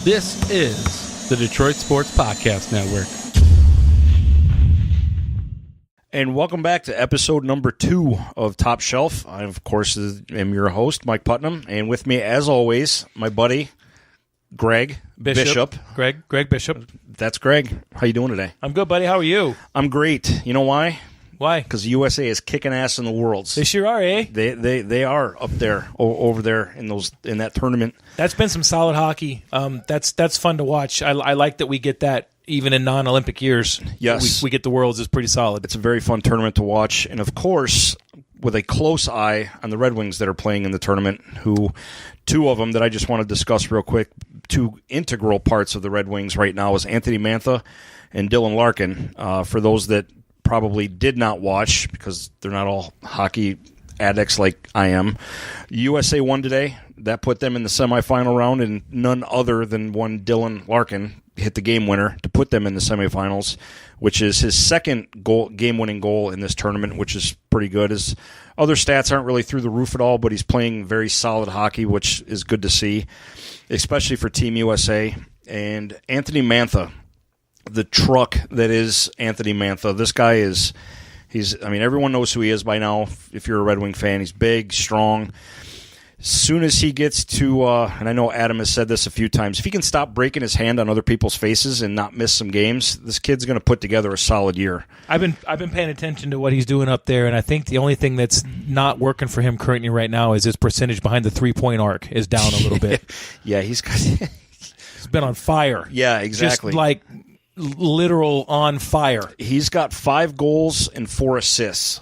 This is the Detroit Sports Podcast Network. And welcome back to episode number 2 of Top Shelf. I, of course, am your host, Mike Putnam. And with me, as always, my buddy, Greg Bishop. Greg Bishop. That's Greg. How you doing today? I'm good, buddy. How are you? I'm great. You know why? Why? Because the USA is kicking ass in the Worlds. They sure are, eh? They are up there, over there in that tournament. That's been some solid hockey. That's fun to watch. I like that we get that even in non-Olympic years. Yes. We get the Worlds. It's pretty solid. It's a very fun tournament to watch. And, of course, with a close eye on the Red Wings that are playing in the tournament, who two of them that I just want to discuss real quick, two integral parts of the Red Wings right now is Anthony Mantha and Dylan Larkin. For those that probably did not watch, because they're not all hockey addicts like I am, USA won today. That put them in the semifinal round, and none other than one Dylan Larkin hit the game winner to put them in the semifinals, which is his second game-winning goal in this tournament, which is pretty good. His other stats aren't really through the roof at all, but he's playing very solid hockey, which is good to see, especially for Team USA. And Anthony Mantha, the truck that is Anthony Mantha, this guy everyone knows who he is by now. If you're a Red Wing fan, he's big, strong. As soon as he gets to, and I know Adam has said this a few times, if he can stop breaking his hand on other people's faces and not miss some games, this kid's going to put together a solid year. I've been paying attention to what he's doing up there, and I think the only thing that's not working for him currently right now is his percentage behind the three-point arc is down a little bit. Yeah, he's been on fire. Yeah, exactly. Just like literal on fire. He's got 5 goals and 4 assists.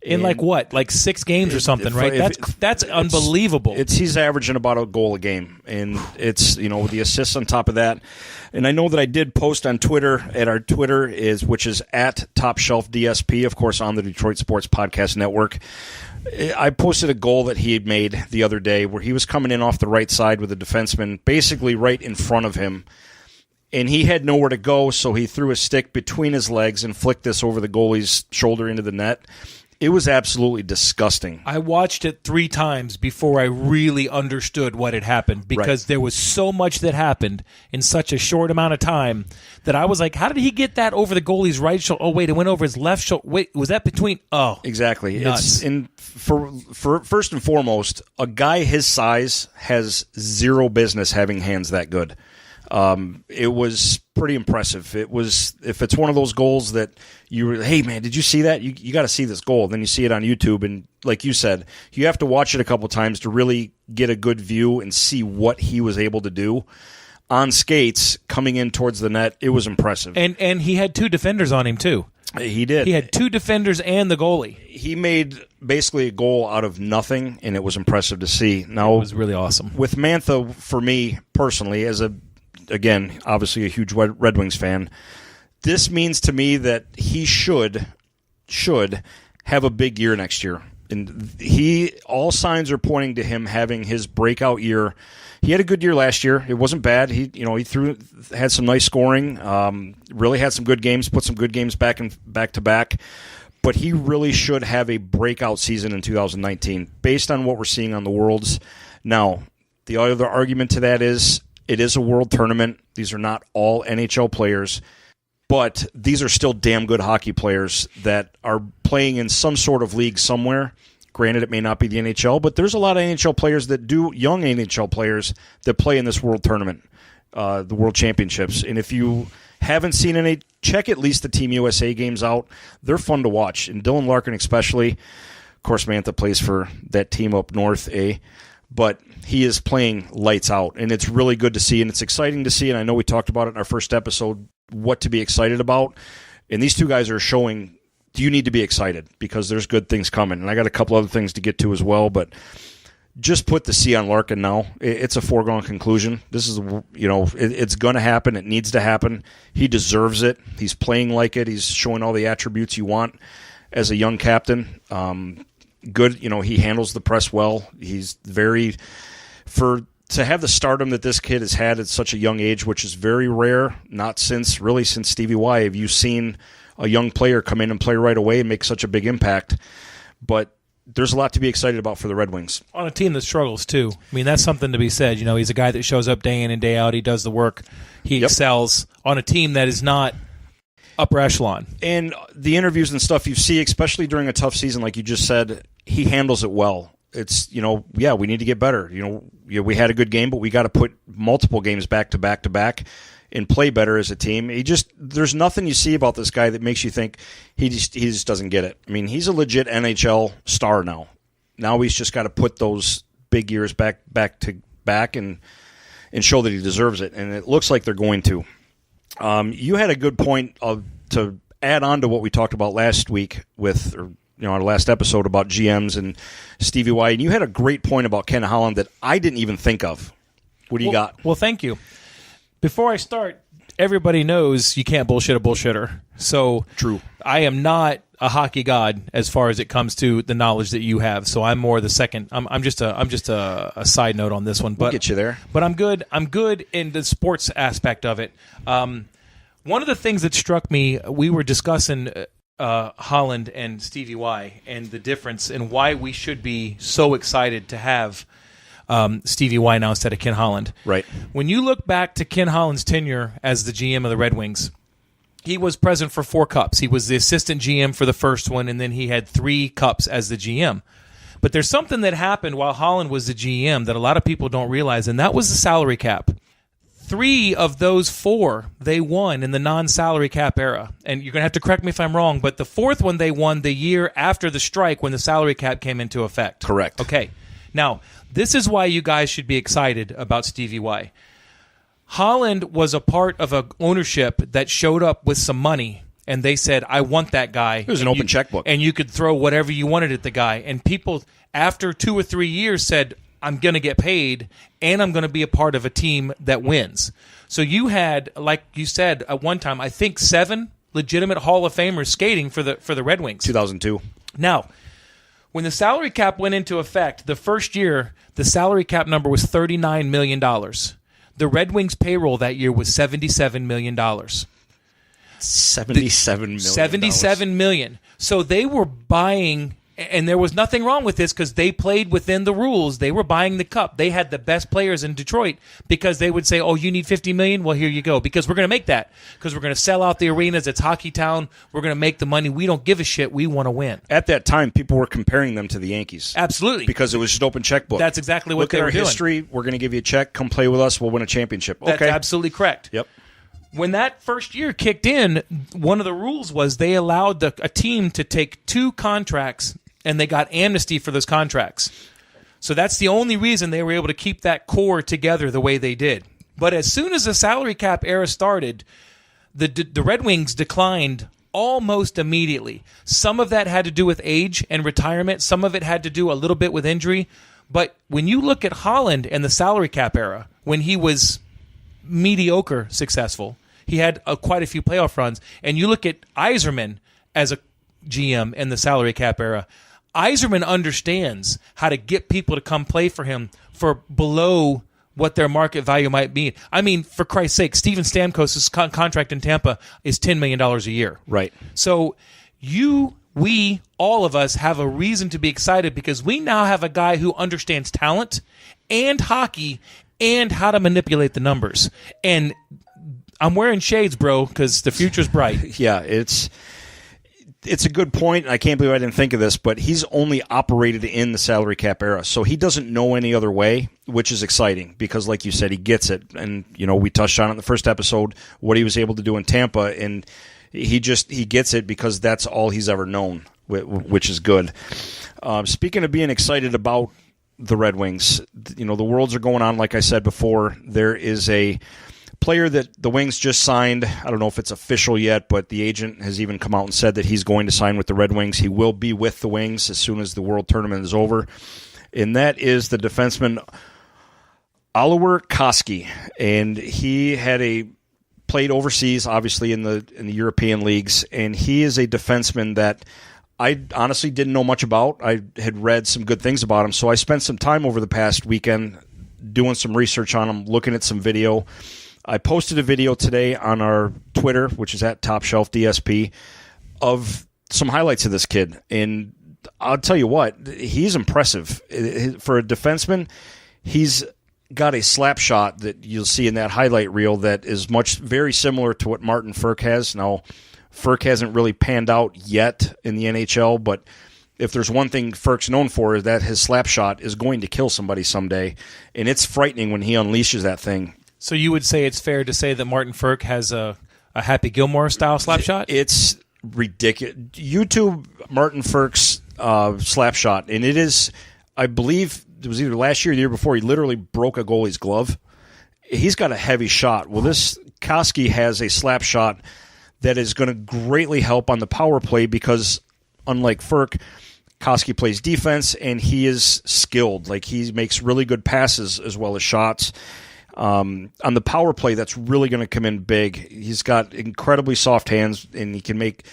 In like 6 games or something, right? That's unbelievable. He's averaging about a goal a game, and it's the assists on top of that. And I know that I did post on Twitter at our Twitter which is at Top Shelf DSP, of course, on the Detroit Sports Podcast Network. I posted a goal that he had made the other day where he was coming in off the right side with a defenseman basically right in front of him. And he had nowhere to go, so he threw a stick between his legs and flicked this over the goalie's shoulder into the net. It was absolutely disgusting. I watched it 3 times before I really understood what had happened, because there was so much that happened in such a short amount of time that I was like, how did he get that over the goalie's right shoulder? Oh, wait, it went over his left shoulder. Wait, was that between? Oh, exactly. Nuts. For first and foremost, a guy his size has zero business having hands that good. It was pretty impressive. If it's one of those goals that hey man, did you see that? You got to see this goal. Then you see it on YouTube, and like you said, you have to watch it a couple times to really get a good view and see what he was able to do on skates coming in towards the net. It was impressive. And he had 2 defenders on him too. He did. He had 2 defenders and the goalie. He made basically a goal out of nothing, and it was impressive to see. Now, it was really awesome. With Mantha, for me personally, again, obviously a huge Red Wings fan, this means to me that he should have a big year next year. And all signs are pointing to him having his breakout year. He had a good year last year. It wasn't bad. He had some nice scoring, really had some good games, put some good games back to back. But he really should have a breakout season in 2019 based on what we're seeing on the Worlds. Now, the other argument to that is, it is a world tournament. These are not all NHL players, but these are still damn good hockey players that are playing in some sort of league somewhere. Granted, it may not be the NHL, but there's a lot of NHL players young NHL players that play in this world tournament, the World Championships. And if you haven't seen any, check at least the Team USA games out. They're fun to watch, and Dylan Larkin especially. Of course, Mantha plays for that team up north, but he is playing lights out, and it's really good to see, and it's exciting to see, and I know we talked about it in our first episode, what to be excited about, and these 2 guys are showing you need to be excited because there's good things coming, and I got a couple other things to get to as well, but just put the C on Larkin now. It's a foregone conclusion. This is, it's going to happen. It needs to happen. He deserves it. He's playing like it. He's showing all the attributes you want as a young captain. Good, he handles the press well. He's to have the stardom that this kid has had at such a young age, which is very rare, not since Stevie Y have you seen a young player come in and play right away and make such a big impact. But there's a lot to be excited about for the Red Wings. On a team that struggles, too. I mean, that's something to be said. You know, he's a guy that shows up day in and day out. He does the work. He excels on a team that is not upper echelon. And the interviews and stuff you see, especially during a tough season, like you just said, he handles it well. It's, we need to get better. We had a good game, but we got to put multiple games back to back to back and play better as a team. There's nothing you see about this guy that makes you think he just doesn't get it. I mean, he's a legit NHL star now. Now he's just got to put those big years back to back and show that he deserves it. And it looks like they're going to. You had a good point to add on to what we talked about last week our last episode about GMs and Stevie Y. And you had a great point about Ken Holland that I didn't even think of. What do you got? Well, thank you. Before I start, everybody knows you can't bullshit a bullshitter. So true. I am not a hockey god as far as it comes to the knowledge that you have. So I'm more the second. I'm just a side note on this one. But we'll get you there. But I'm good. I'm good in the sports aspect of it. One of the things that struck me, we were discussing Holland and Stevie Y and the difference and why we should be so excited to have Stevie Y now instead of Ken Holland. Right. When you look back to Ken Holland's tenure as the GM of the Red Wings, he was present for 4 cups. He was the assistant GM for the first one, and then he had 3 cups as the GM. But there's something that happened while Holland was the GM that a lot of people don't realize, and that was the salary cap. 3 of those 4 they won in the non-salary cap era. And you're going to have to correct me if I'm wrong, but the 4th one they won the year after the strike when the salary cap came into effect. Correct. Okay. Now, this is why you guys should be excited about Stevie Y. Holland was a part of an ownership that showed up with some money, and they said, I want that guy. It was an open checkbook. And you could throw whatever you wanted at the guy. And people, after 2 or 3 years, said, I'm going to get paid, and I'm going to be a part of a team that wins. So you had, like you said, at one time, I think 7 legitimate Hall of Famers skating for the Red Wings. 2002. Now, when the salary cap went into effect, the first year, the salary cap number was $39 million. The Red Wings payroll that year was $77 million. $77 million. $77 million. So they were buying, and there was nothing wrong with this because they played within the rules. They were buying the cup. They had the best players in Detroit because they would say, oh, you need $50 million? Well, here you go. Because we're going to make that. Because we're going to sell out the arenas. It's Hockey Town. We're going to make the money. We don't give a shit. We want to win. At that time, people were comparing them to the Yankees. Absolutely. Because it was just open checkbook. That's exactly what they were doing. Look at our history. We're going to give you a check. Come play with us. We'll win a championship. That's absolutely correct. Yep. When that first year kicked in, one of the rules was they allowed a team to take 2 contracts, and they got amnesty for those contracts. So that's the only reason they were able to keep that core together the way they did. But as soon as the salary cap era started, the Red Wings declined almost immediately. Some of that had to do with age and retirement. Some of it had to do a little bit with injury. But when you look at Holland and the salary cap era, when he was mediocre successful, he had quite a few playoff runs. And you look at Yzerman as a GM in the salary cap era, Yzerman understands how to get people to come play for him for below what their market value might be. I mean, for Christ's sake, Steven Stamkos' contract in Tampa is $10 million a year. Right. So we, all of us, have a reason to be excited because we now have a guy who understands talent and hockey and how to manipulate the numbers. And I'm wearing shades, bro, because the future's bright. Yeah, it's a good point, and I can't believe I didn't think of this, but he's only operated in the salary cap era, so he doesn't know any other way, which is exciting because, like you said, he gets it. And, we touched on it in the first episode, what he was able to do in Tampa, and he gets it because that's all he's ever known, which is good. Speaking of being excited about the Red Wings, the Worlds are going on, like I said before. There is a player that the Wings just signed. I don't know if it's official yet, but the agent has even come out and said that he's going to sign with the Red Wings. He will be with the Wings as soon as the World Tournament is over. And that is the defenseman Oliver Koski. And he had played overseas, obviously, in the European leagues. And he is a defenseman that I honestly didn't know much about. I had read some good things about him. So I spent some time over the past weekend doing some research on him, looking at some video. I posted a video today on our Twitter, which is at Top Shelf DSP, of some highlights of this kid. And I'll tell you what, he's impressive. For a defenseman, he's got a slap shot that you'll see in that highlight reel that is very similar to what Martin Ferk has. Now, Ferk hasn't really panned out yet in the NHL, but if there's one thing Ferk's known for, is that his slap shot is going to kill somebody someday, and it's frightening when he unleashes that thing. So you would say it's fair to say that Martin Ferk has a Happy Gilmore-style slap shot? It's ridiculous. YouTube Martin Ferk's slap shot, and it is, I believe, it was either last year or the year before, he literally broke a goalie's glove. He's got a heavy shot. Well, this Koski has a slap shot that is going to greatly help on the power play because, unlike Ferk, Koski plays defense, and he is skilled. Like, he makes really good passes as well as shots. On the power play, that's really going to come in big. He's got incredibly soft hands, and he can make,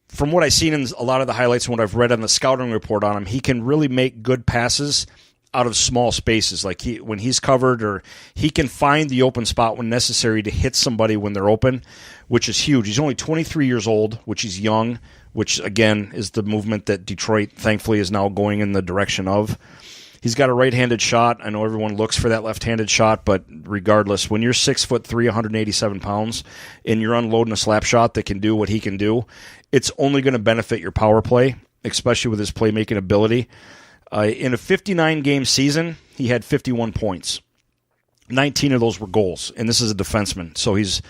from what I've seen in a lot of the highlights and what I've read on the scouting report on him, he can really make good passes out of small spaces. Like, when he's covered, or he can find the open spot when necessary to hit somebody when they're open, which is huge. He's only 23 years old, which is young, which, again, is the movement that Detroit, thankfully, is now going in the direction of. He's got a right-handed shot. I know everyone looks for that left-handed shot, but regardless, when you're 6'3", 187 pounds, and you're unloading a slap shot that can do what he can do, it's only going to benefit your power play, especially with his playmaking ability. In a 59-game season, he had 51 points. 19 of those were goals, and this is a defenseman. So he's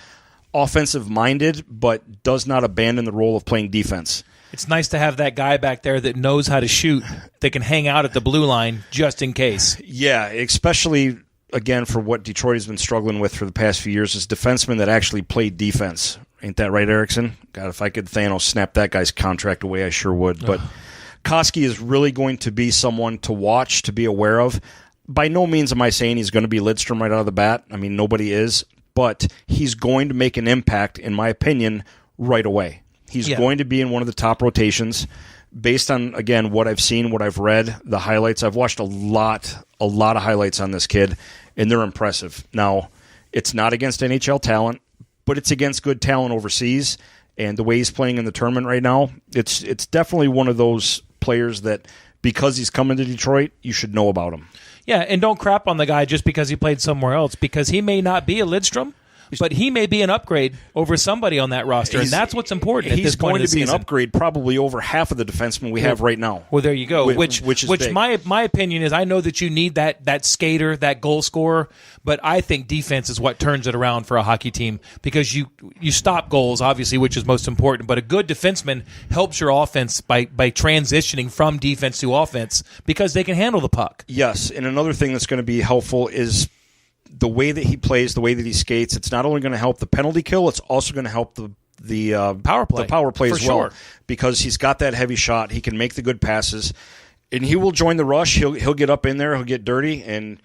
offensive-minded, but does not abandon the role of playing defense. It's nice to have that guy back there that knows how to shoot, that can hang out at the blue line just in case. Yeah, especially, again, for what Detroit has been struggling with for the past few years, is defensemen that actually play defense. Ain't that right, Erickson? God, if I could Thanos snap that guy's contract away, I sure would. But Koski is really going to be someone to watch, to be aware of. By no means am I saying he's going to be Lidstrom right out of the bat. I mean, nobody is. But he's going to make an impact, in my opinion, right away. He's going to be in one of the top rotations based on, again, what I've seen, what I've read, the highlights. I've watched a lot of highlights on this kid, and they're impressive. Now, it's not against NHL talent, but it's against good talent overseas, and the way he's playing in the tournament right now, it's definitely one of those players that, because he's coming to Detroit, you should know about him. Yeah, and don't crap on the guy just because he played somewhere else, because he may not be a Lidstrom, but he may be an upgrade over somebody on that roster, and that's what's important at this point in the season. He's going to be an upgrade probably over half of the defensemen we have right now. Well, there you go. Which is big. My opinion is, I know that you need that skater, that goal scorer, but I think defense is what turns it around for a hockey team, because you stop goals, obviously, which is most important, but a good defenseman helps your offense by transitioning from defense to offense because they can handle the puck. Yes, and another thing that's going to be helpful is the way that he plays, the way that he skates. It's not only going to help the penalty kill, it's also going to help the power play. The power play for as well, sure. Because he's got that heavy shot. He can make the good passes, and he will join the rush. He'll get up in there. He'll get dirty, and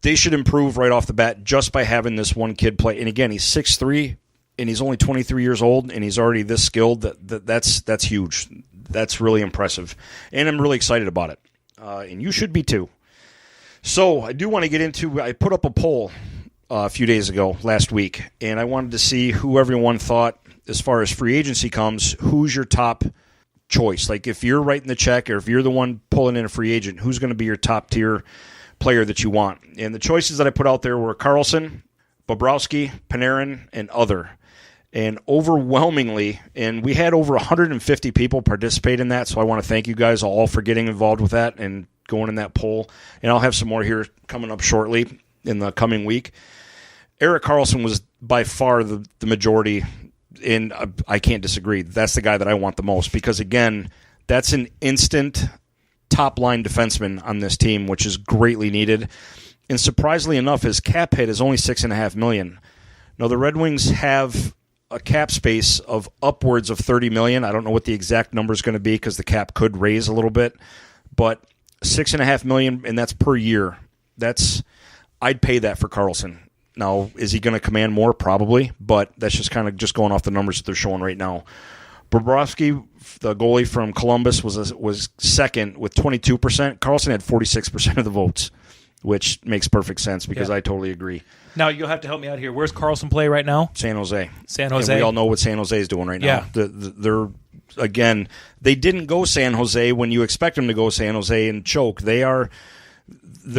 they should improve right off the bat just by having this one kid play. And again, he's 6'3", and he's only 23 years old, and he's already this skilled. That's huge. That's really impressive, and I'm really excited about it. And you should be too. So I do want to get into, I put up a poll a few days ago, last week, and I wanted to see who everyone thought, as far as free agency comes, who's your top choice? Like, if you're writing the check, or if you're the one pulling in a free agent, who's going to be your top tier player that you want? And the choices that I put out there were Karlsson, Bobrovsky, Panarin, and other. And overwhelmingly, and we had over 150 people participate in that, so I want to thank you guys all for getting involved with that and going in that poll. And I'll have some more here coming up shortly in the coming week. Erik Karlsson was by far the majority, and I can't disagree. That's the guy that I want the most because, again, that's an instant top-line defenseman on this team, which is greatly needed. And surprisingly enough, his cap hit is only $6.5 million. Now, the Red Wings have a cap space of upwards of $30 million. I don't know what the exact number is going to be because the cap could raise a little bit, but $6.5 million, and that's per year. I'd pay that for Karlsson. Now, is he going to command more? Probably, but that's just kind of just going off the numbers that they're showing right now. Bobrovsky, the goalie from Columbus, was second with 22%. Karlsson had 46% of the votes, which makes perfect sense because I totally agree. Now, you'll have to help me out here. Where's Karlsson play right now? San Jose. San Jose. And we all know what San Jose is doing right now. Yeah. They're again, they didn't go San Jose when you expect them to go San Jose and choke. They're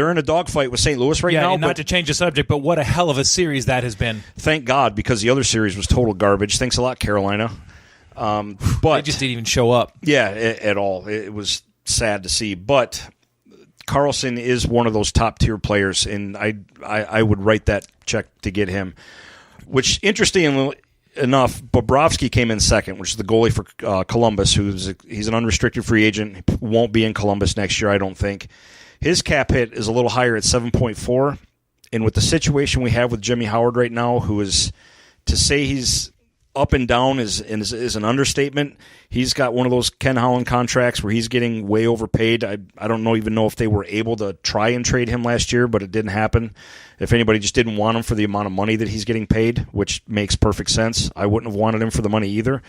in a dogfight with St. Louis right now. And not to change the subject, but what a hell of a series that has been. Thank God, because the other series was total garbage. Thanks a lot, Carolina. But they just didn't even show up. Yeah, at all. It was sad to see. But Carlson is one of those top-tier players, and I would write that check to get him. Which, interesting enough, Bobrovsky came in second, which is the goalie for Columbus. He's an unrestricted free agent. He won't be in Columbus next year, I don't think. His cap hit is a little higher at 7.4. And with the situation we have with Jimmy Howard right now, who is, to say he's up and down is an understatement. He's got one of those Ken Holland contracts where he's getting way overpaid. I don't even know if they were able to try and trade him last year, but it didn't happen. If anybody just didn't want him for the amount of money that he's getting paid, which makes perfect sense. I wouldn't have wanted him for the money either.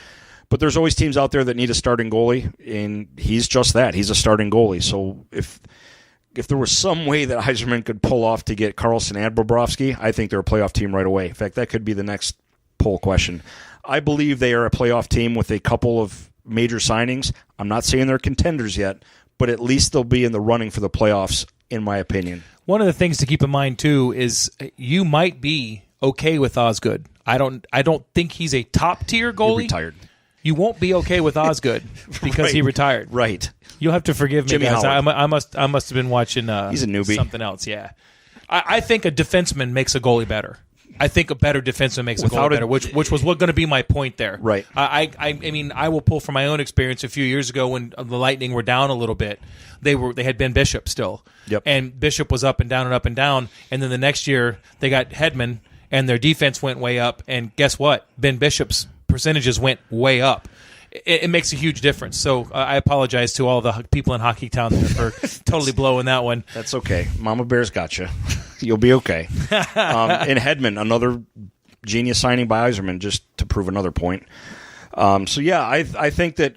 But there's always teams out there that need a starting goalie, and he's just that. He's a starting goalie. So if there was some way that Yzerman could pull off to get Carlson and Bobrovsky, I think they're a playoff team right away. In fact, that could be the next poll question. I believe they are a playoff team with a couple of major signings. I'm not saying they're contenders yet, but at least they'll be in the running for the playoffs, in my opinion. One of the things to keep in mind, too, is you might be okay with Osgood. I don't think he's a top-tier goalie. He retired. You won't be okay with Osgood because he retired. Right. You'll have to forgive me, Jimmy guys. Howard. I must have been watching he's a newbie. Something else, yeah. I think a defenseman makes a goalie better. I think a better defenseman makes a goalie better, which was going to be my point there. Right. I mean, I will pull from my own experience a few years ago when the Lightning were down a little bit. They had Ben Bishop still. Yep. And Bishop was up and down and up and down. And then the next year they got Hedman and their defense went way up. And guess what? Ben Bishop's percentages went way up. It makes a huge difference. So I apologize to all the people in Hockey Town there for totally blowing that one. That's okay. Mama Bear's got you. You'll be okay. And Hedman, another genius signing by Yzerman, just to prove another point. So, yeah, I think that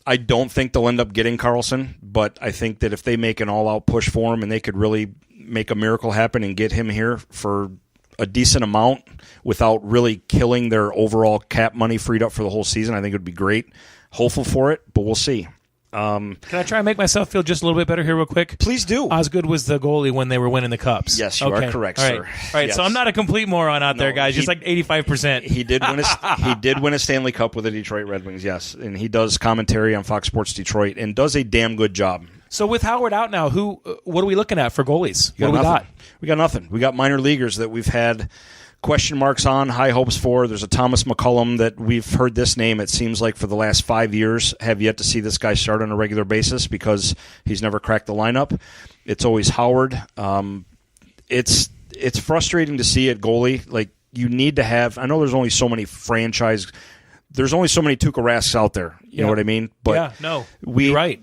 I don't think they'll end up getting Carlson, but I think that if they make an all-out push for him and they could really make a miracle happen and get him here for a decent amount without really killing their overall cap money freed up for the whole season, I think it would be great. Hopeful for it, but we'll see. Can I try and make myself feel just a little bit better here real quick? Please do. Osgood was the goalie when they were winning the Cups. Yes, you are correct, all sir. All right, yes. So I'm not a complete moron out there, guys. Just like 85%. He did win a Stanley Cup with the Detroit Red Wings, yes. And he does commentary on Fox Sports Detroit and does a damn good job. So with Howard out now, what are we looking at for goalies? What do we got? We got nothing. We got minor leaguers that we've had question marks on, high hopes for. There's a Thomas McCollum that we've heard this name, it seems like, for the last 5 years. Have yet to see this guy start on a regular basis because he's never cracked the lineup. It's always Howard. It's frustrating to see at goalie. Like, you need to have – I know there's only so many there's only so many Tuukka Rasks out there. You know what I mean? But you're right.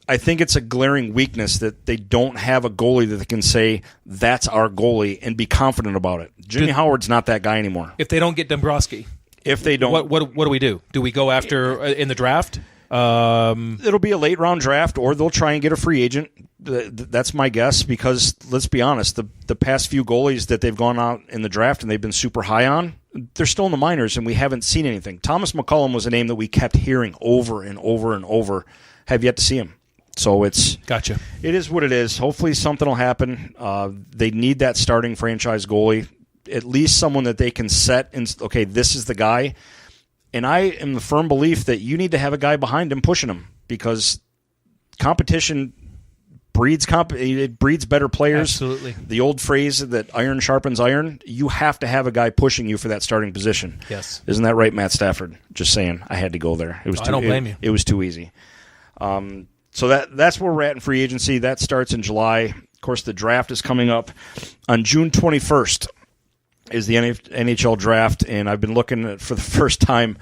I think it's a glaring weakness that they don't have a goalie that they can say, that's our goalie, and be confident about it. Jimmy Howard's not that guy anymore. If they don't get Dombrowski. If they don't. What do we do? Do we go after in the draft? It'll be a late-round draft, or they'll try and get a free agent. That's my guess, because let's be honest, the past few goalies that they've gone out in the draft and they've been super high on, they're still in the minors, and we haven't seen anything. Thomas McCollum was a name that we kept hearing over and over and over. Have yet to see him. So it's gotcha. It is what it is. Hopefully something will happen. They need that starting franchise goalie, at least someone that they can set and, okay, this is the guy. And I am the firm belief that you need to have a guy behind him pushing him, because competition breeds better players. Absolutely. The old phrase that iron sharpens iron, you have to have a guy pushing you for that starting position. Yes. Isn't that right, Matt Stafford? Just saying. I had to go there. I don't blame you. It was too easy. So that's where we're at in free agency. That starts in July. Of course, the draft is coming up on June 21st is the NHL draft, and I've been looking at, for the first time,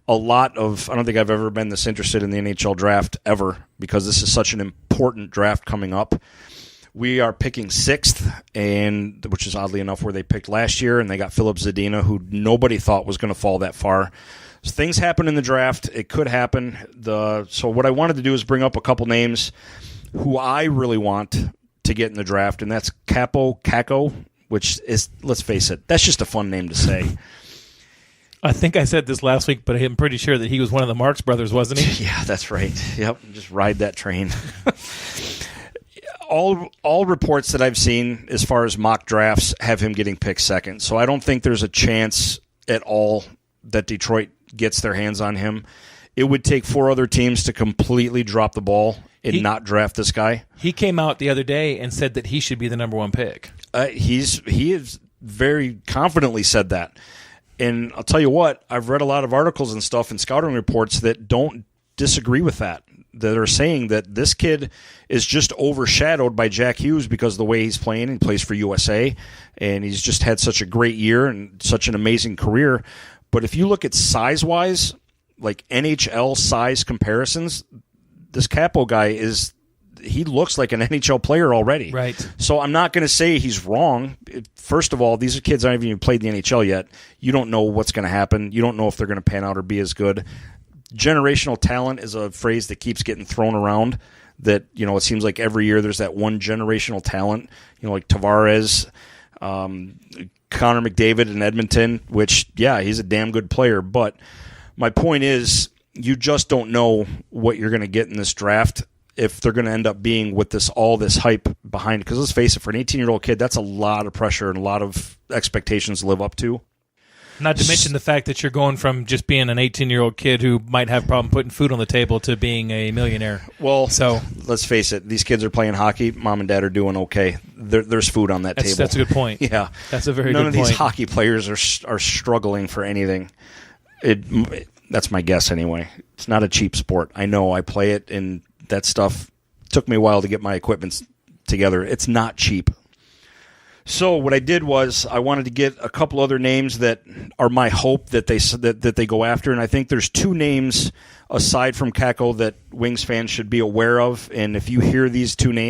I don't think I've ever been this interested in the NHL draft ever, because this is such an important draft coming up. We are picking 6th, which is oddly enough where they picked last year, and they got Philip Zadina, who nobody thought was going to fall that far. So things happen in the draft. It could happen. So what I wanted to do is bring up a couple names who I really want to get in the draft, and that's Kako, which is, let's face it, that's just a fun name to say. I think I said this last week, but I'm pretty sure that he was one of the Marx brothers, wasn't he? Yeah, that's right. Yep, just ride that train. All reports that I've seen as far as mock drafts have him getting picked second. So I don't think there's a chance at all that Detroit gets their hands on him. It would take 4 other teams to completely drop the ball and not draft this guy. He came out the other day and said that he should be the number 1 pick. He has very confidently said that. And I'll tell you what, I've read a lot of articles and stuff and scouting reports that don't disagree with that are saying that this kid is just overshadowed by Jack Hughes because of the way he's playing. He plays for USA, and he's just had such a great year and such an amazing career. But if you look at size-wise, like NHL size comparisons, this Capo guy he looks like an NHL player already. Right. So I'm not going to say he's wrong. First of all, these are kids that haven't even played the NHL yet. You don't know what's going to happen. You don't know if they're going to pan out or be as good. Generational talent is a phrase that keeps getting thrown around. That, it seems like every year there's that one generational talent, like Tavares, Connor McDavid in Edmonton, which, yeah, he's a damn good player. But my point is, you just don't know what you're going to get in this draft if they're going to end up being with all this hype behind it. Because let's face it, for an 18-year-old kid, that's a lot of pressure and a lot of expectations to live up to. Not to mention the fact that you're going from just being an 18-year-old kid who might have a problem putting food on the table to being a millionaire. Well, so let's face it. These kids are playing hockey. Mom and dad are doing okay. There's food on that table. That's a good point. Yeah. That's a very good point. None of these hockey players are struggling for anything. That's my guess anyway. It's not a cheap sport. I know. I play it, and that stuff took me a while to get my equipment together. It's not cheap. So what I did was I wanted to get a couple other names that are my hope that they go after, and I think there's 2 names aside from Kako that Wings fans should be aware of. And if you hear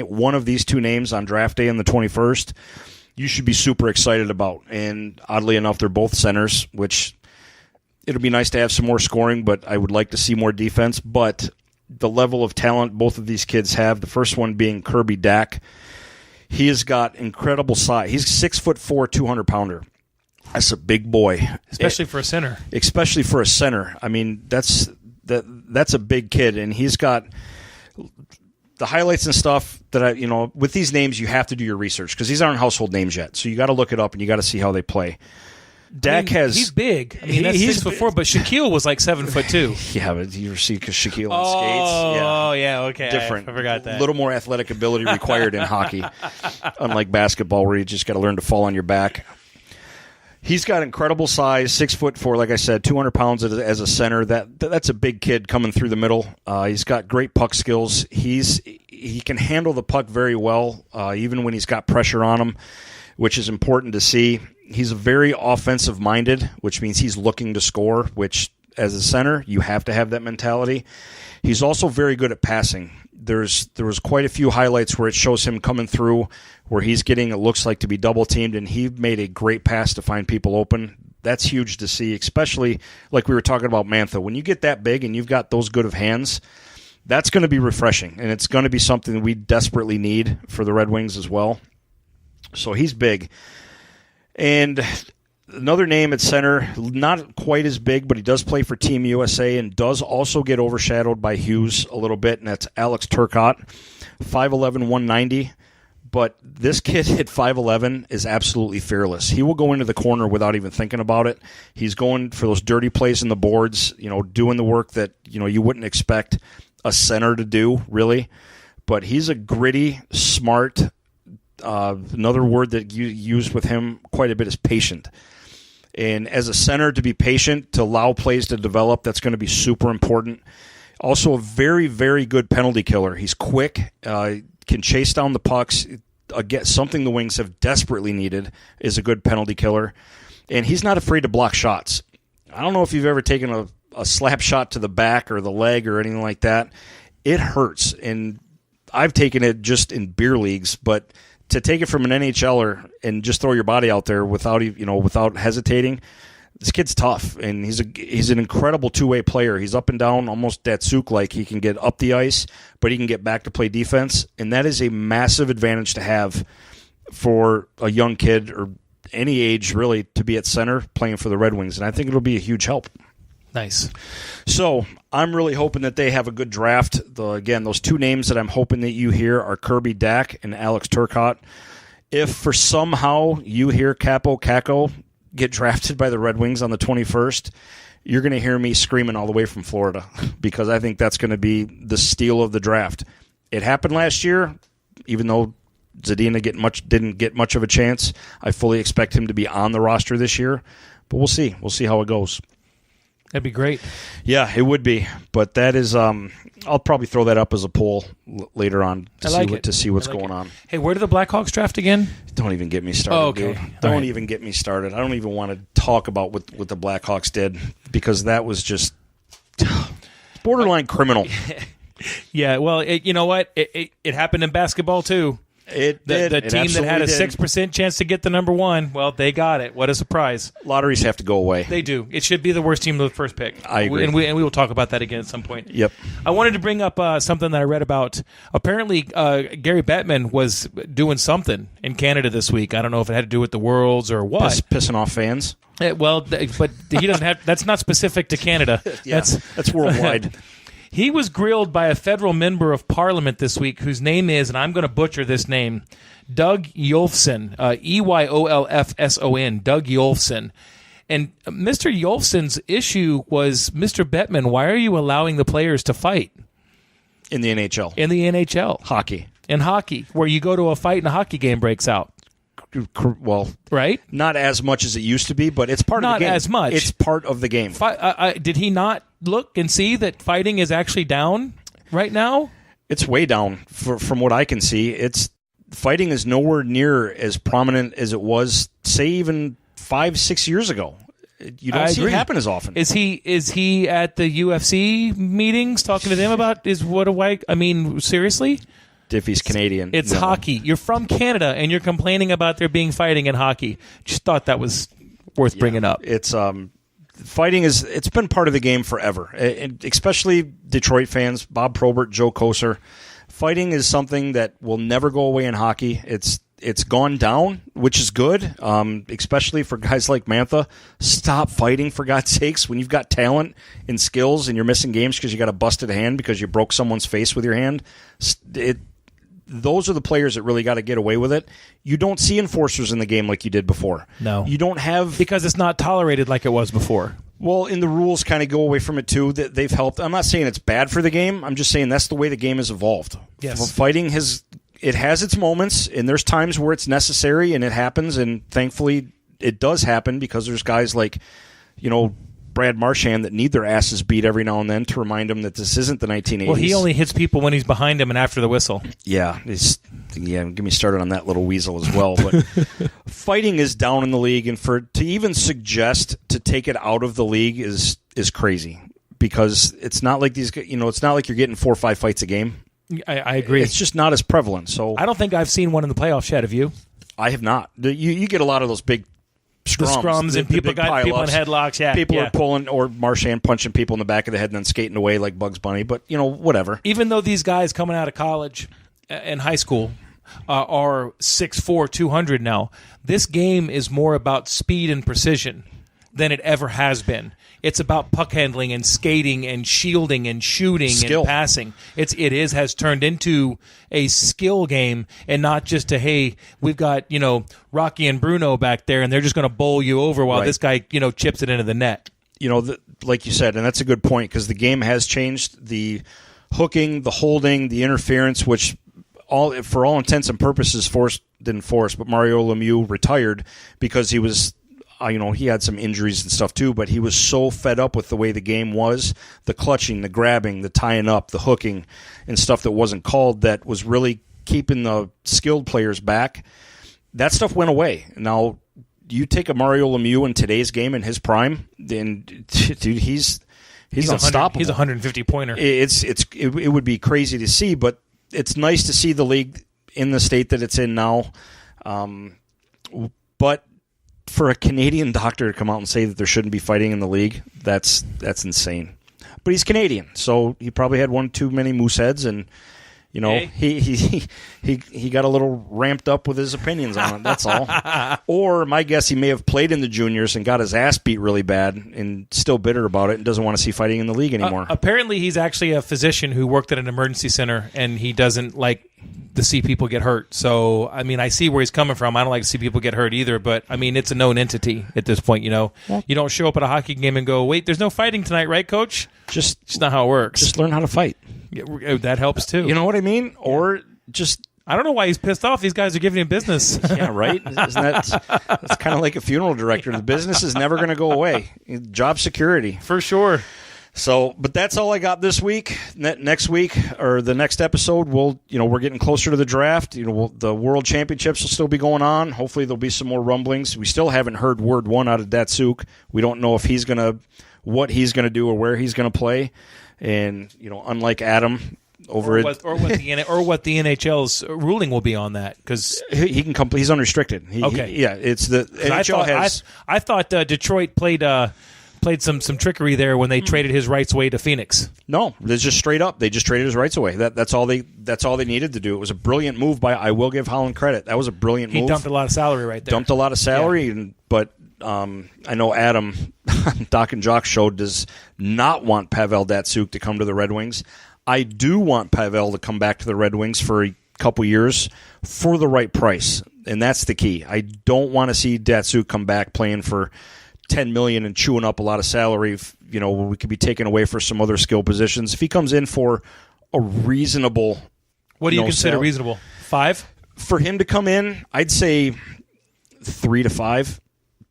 one of these 2 names on draft day on the 21st, you should be super excited about. And oddly enough, they're both centers, which it'll be nice to have some more scoring, but I would like to see more defense. But the level of talent both of these kids have, the first one being Kirby Dack. He has got incredible size. He's 6'4", 200-pounder. That's a big boy, especially for a center. Especially for a center. I mean, that's a big kid, and he's got the highlights and stuff that with these names you have to do your research because these aren't household names yet. So you got to look it up and you got to see how they play. Dak he's big. I mean, that's 6'4", but Shaquille was like 7'2". Yeah, but you ever see Shaquille on skates? Oh, yeah, okay. Different. I forgot that. A little more athletic ability required in hockey, unlike basketball where you just got to learn to fall on your back. He's got incredible size, 6'4", like I said, 200 pounds as a center. That's a big kid coming through the middle. He's got great puck skills. He can handle the puck very well, even when he's got pressure on him, which is important to see. He's very offensive-minded, which means he's looking to score, which, as a center, you have to have that mentality. He's also very good at passing. There was quite a few highlights where it shows him coming through, where he's getting, it looks like, to be double-teamed, and he made a great pass to find people open. That's huge to see, especially like we were talking about Mantha. When you get that big and you've got those good of hands, that's going to be refreshing, and it's going to be something we desperately need for the Red Wings as well. So he's big. And another name at center, not quite as big, but he does play for Team USA and does also get overshadowed by Hughes a little bit, and that's Alex Turcotte, 5'11", 190. But this kid at 5'11" is absolutely fearless. He will go into the corner without even thinking about it. He's going for those dirty plays in the boards, doing the work that you wouldn't expect a center to do, really. But he's a gritty, smart. Another word that you use with him quite a bit is patient. And as a center, to be patient, to allow plays to develop, that's going to be super important. Also, a very, very good penalty killer. He's quick, can chase down the pucks. Again, something the Wings have desperately needed is a good penalty killer. And he's not afraid to block shots. I don't know if you've ever taken a slap shot to the back or the leg or anything like that. It hurts. And I've taken it just in beer leagues, but to take it from an NHLer and just throw your body out there without hesitating, this kid's tough, and he's an incredible two-way player. He's up and down, almost Datsuk-like. He can get up the ice, but he can get back to play defense, and that is a massive advantage to have for a young kid or any age really to be at center playing for the Red Wings, and I think it'll be a huge help. Nice. So I'm really hoping that they have a good draft. Again, those two names that I'm hoping that you hear are Kirby Dack and Alex Turcotte. If for somehow you hear Capo Caco get drafted by the Red Wings on the 21st, you're going to hear me screaming all the way from Florida because I think that's going to be the steal of the draft. It happened last year, even though Zadina didn't get much of a chance. I fully expect him to be on the roster this year, but we'll see. We'll see how it goes. That'd be great. Yeah, it would be. But that is, I'll probably throw that up as a poll later on to see what's going on. Hey, where do the Blackhawks draft again? Don't even get me started, dude. Don't even get me started. I don't even want to talk about what the Blackhawks did because that was just borderline criminal. Yeah, well, you know what? It happened in basketball, too. It did. The team that had a 6% chance to get the number one, well, they got it. What a surprise. Lotteries have to go away. They do. It should be the worst team with the first pick. I agree. And we will talk about that again at some point. Yep. I wanted to bring up something that I read about. Apparently, Gary Bettman was doing something in Canada this week. I don't know if it had to do with the Worlds or what. Pissing off fans? But he doesn't have. That's not specific to Canada. Yeah, that's worldwide. He was grilled by a federal member of parliament this week whose name is, and I'm going to butcher this name, Doug Yolfson, Eylfson, Doug Yolfson. And Mr. Yolfson's issue was, Mr. Bettman, why are you allowing the players to fight? In the NHL. In the NHL. Hockey. In hockey, where you go to a fight and a hockey game breaks out. Well, right? Not as much as it used to be, but it's part of the game. Not as much. It's part of the game. Did he not look and see that fighting is actually down right now? It's way down from what I can see. Fighting is nowhere near as prominent as it was, say, even 5-6 years ago. You don't see it happen as often. Is he at the UFC meetings talking to them about seriously? If he's Canadian. It's hockey. You're from Canada, and you're complaining about there being fighting in hockey. Just thought that was worth bringing up. It's fighting it's been part of the game forever, especially Detroit fans, Bob Probert, Joe Kocur. Fighting is something that will never go away in hockey. It's gone down, which is good, especially for guys like Mantha. Stop fighting, for God's sakes. When you've got talent and skills and you're missing games because you got a busted hand because you broke someone's face with your hand, those are the players that really got to get away with it. You don't see enforcers in the game like you did before. No. You don't have... Because it's not tolerated like it was before. Well, and the rules kind of go away from it, too. They've helped. I'm not saying it's bad for the game. I'm just saying that's the way the game has evolved. Yes. Fighting has its moments, and there's times where it's necessary, and it happens, and thankfully it does happen because there's guys like, Brad Marchand that need their asses beat every now and then to remind them that this isn't the 1980s. Well, he only hits people when he's behind him and after the whistle. Yeah, get me started on that little weasel as well. But fighting is down in the league, and to even suggest to take it out of the league is crazy because it's not like it's not like you're getting 4 or 5 fights a game. I agree. It's just not as prevalent. So I don't think I've seen one in the playoffs yet. Have you? I have not. You get a lot of those big scrums and people got people in headlocks. Yeah, people are pulling or Marchand punching people in the back of the head and then skating away like Bugs Bunny. But whatever. Even though these guys coming out of college and high school are 6'4", 200 now, this game is more about speed and precision than it ever has been. It's about puck handling and skating and shielding and shooting skill. And passing. It has turned into a skill game and not just hey, we've got, Rocky and Bruno back there and they're just going to bowl you over while this guy, chips it into the net. Like you said, and that's a good point because the game has changed. The hooking, the holding, the interference, which for all intents and purposes but Mario Lemieux retired because he was he had some injuries and stuff too, but he was so fed up with the way the game was, the clutching, the grabbing, the tying up, the hooking, and stuff that wasn't called that was really keeping the skilled players back. That stuff went away. Now, you take a Mario Lemieux in today's game in his prime, then, dude, he's unstoppable. He's a 150-pointer. It would be crazy to see, but it's nice to see the league in the state that it's in now. But for a Canadian doctor to come out and say that there shouldn't be fighting in the league, that's insane. But he's Canadian, so he probably had one too many moose heads, and You know, he got a little ramped up with his opinions on it. That's all. Or my guess, he may have played in the juniors and got his ass beat really bad and still bitter about it and doesn't want to see fighting in the league anymore. Apparently, he's actually a physician who worked at an emergency center, and he doesn't like to see people get hurt. So, I mean, I see where he's coming from. I don't like to see people get hurt either, but, I mean, it's a known entity at this point, you know. Yeah. You don't show up at a hockey game and go, wait, there's no fighting tonight, right, Coach? It's not how it works. Just learn how to fight. Yeah, that helps, too. You know what I mean? Or just... I don't know why he's pissed off. These guys are giving him business. Yeah, right? That's kind of like a funeral director. The business is never going to go away. Job security. For sure. So, but that's all I got this week. Next week, or the next episode, we're getting closer to the draft. The World Championships will still be going on. Hopefully there'll be some more rumblings. We still haven't heard word one out of Datsuk. We don't know if what he's going to do or where he's going to play. And, unlike Adam... or what the NHL's ruling will be on that, because he can come. He's unrestricted. Okay, it's the NHL I thought Detroit played some trickery there when they traded his rights away to Phoenix. No, it's just straight up. They just traded his rights away. That's all they needed to do. It was a brilliant move I will give Holland credit. That was a brilliant move. He dumped a lot of salary right there. But I know Adam Doc and Jock show does not want Pavel Datsuk to come to the Red Wings. I do want Pavel to come back to the Red Wings for a couple years for the right price, and that's the key. I don't want to see Datsuk come back playing for $10 million and chewing up a lot of salary. We could be taken away for some other skill positions. If he comes in for a reasonable, what do you consider reasonable? 5 for him to come in? I'd say 3 to 5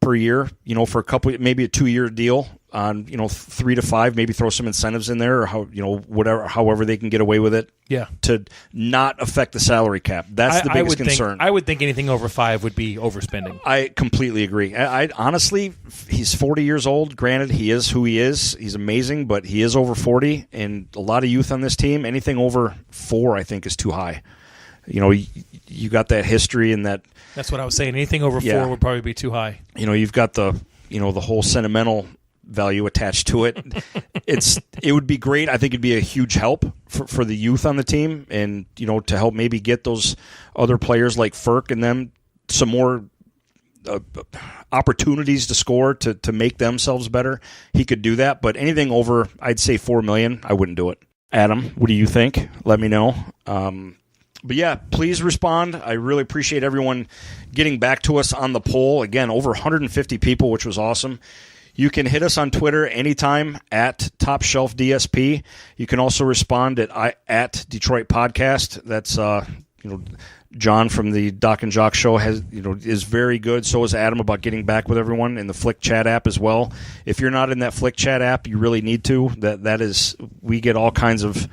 per year. For a couple, maybe a 2-year deal. On 3 to 5, maybe throw some incentives in there, or however they can get away with it. Yeah, to not affect the salary cap. That's the biggest concern. I would think anything over 5 would be overspending. I completely agree. I honestly, he's 40 years old. Granted, he is who he is. He's amazing, but he is over 40, and a lot of youth on this team. Anything over 4, I think, is too high. You got that history and that. That's what I was saying. Anything over 4 would probably be too high. You've got the whole sentimental value attached to it. It would be great. I think it'd be a huge help for the youth on the team, and to help maybe get those other players like Ferk and them some more opportunities to score to make themselves better. He could do that, but anything over, I'd say $4 million, I wouldn't do it. Adam, what do you think? Let me know. But yeah, please respond. I really appreciate everyone getting back to us on the poll. Again, over 150 people, which was awesome. You can hit us on Twitter anytime at Top Shelf DSP. You can also respond at Detroit Podcast. That's John from the Doc and Jock show is very good. So is Adam about getting back with everyone in the Flick Chat app as well. If you're not in that Flick Chat app, you really need to. We get all kinds of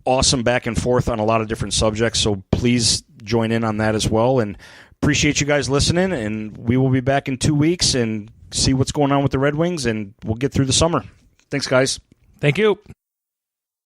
awesome back and forth on a lot of different subjects. So please join in on that as well. And appreciate you guys listening. And we will be back in 2 weeks and see what's going on with the Red Wings, and we'll get through the summer. Thanks, guys. Thank you.